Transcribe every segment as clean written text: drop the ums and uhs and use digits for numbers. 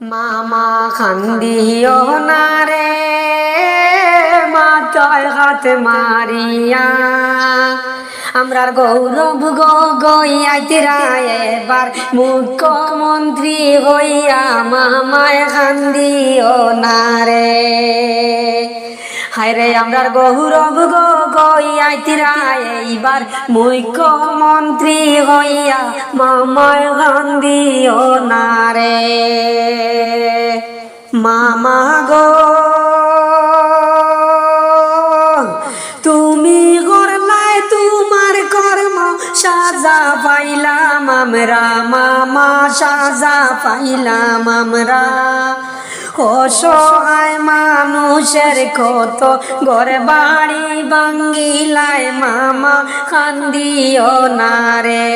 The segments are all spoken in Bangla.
মামা খান্দিও না রে মাথায় হাত মারিয়া আমরার গৌরব গইয়াইতিরা এবার মুখ্যমন্ত্রী হইয়া মামায় খান্দিও না রে হায়রে আমরার গৌরব গইয়াইতিরা এইবার মুখ্যমন্ত্রী হইয়া মামায় খান্দিও না রে মামা গো তুমি করলাই তোমার কর্ম সাজা পাইলাম আমরা মামা সাজা পাইলাম আমরা অসহায় মানুষের কত ঘর বাড়ি ভাঙ্গিলায় মামা কান্দিও না রে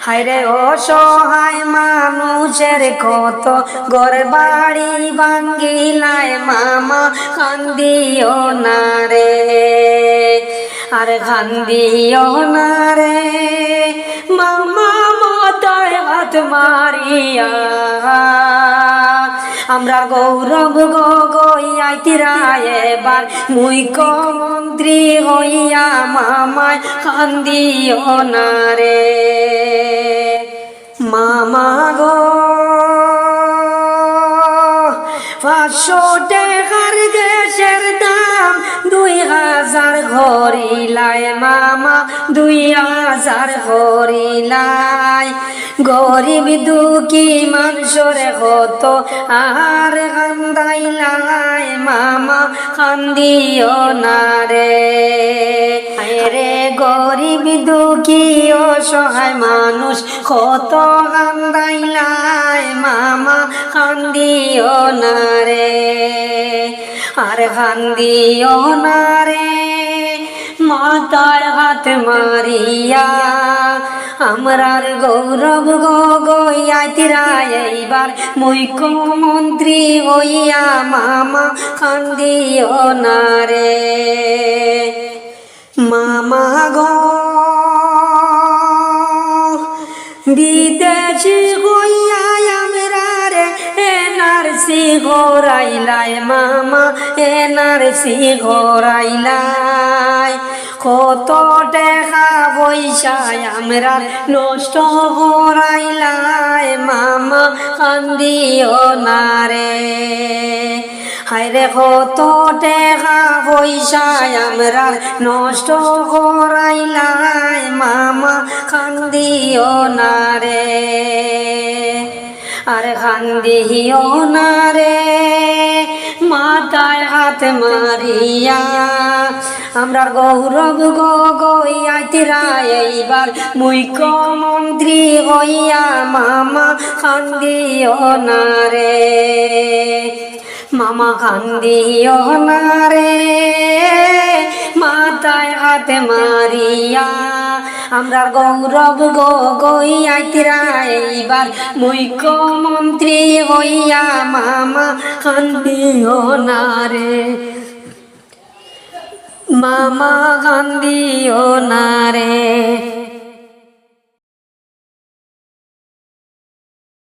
হায়রে অসহায় মানুষের কত ঘর বাড়ি ভাঙ্গিলায় মামা কান্দিও না রে আর কান্দিও না রে মামা মাথায় হাত মারিয়া আমরা গৌরব গইয়াইতিরা এবার মুখ্যমন্ত্রী হইয়া মামায় কান্দিও না রে মামা গো 500 টাকার গ্যাসের দাম 2000 হরিলাই মামা 2000 হরিলাই গরিব দুঃখী মানুষের কত আর কান্দাইলাই মামা কান্দিও না রে রে গরিব দুঃখী অসহায় মানুষ কত কান্দাইলাই মামা কান্দিও না রে আর কান্দিও না রে মাথায় হাত মারিয়া আমরার গৌরব গইয়াইতিরা এইবার মুখ্যমন্ত্রী হইয়া মামা কান্দিও না রে মামা গো বিদেশি হইয়া আমরা রে এনআরসি ঘোরাইলাই মামা এনআরসি ঘোরাইলাই কত টাকা পয়সা আমরা নষ্ট করাইলাই মামা কান্দিও না রে হায়রে কত টাকা পয়সা আমরা নষ্ট করাইলাই মামা কান্দিও না রে আর কান্দিও না রে মাথায় হাত মারিয়া আমরা গৌরব গইয়াইতিরা এইবার মুখ্যমন্ত্রী হইয়া মামা কান্দিও না রে মামা কান্দিও না রে মাথায় হাত মারিয়া আমরা গৌরব গইয়াইতিরা এইবার মুখ্যমন্ত্রী হইয়া মামা কান্দিও না রে মামা কান্দিও না রে।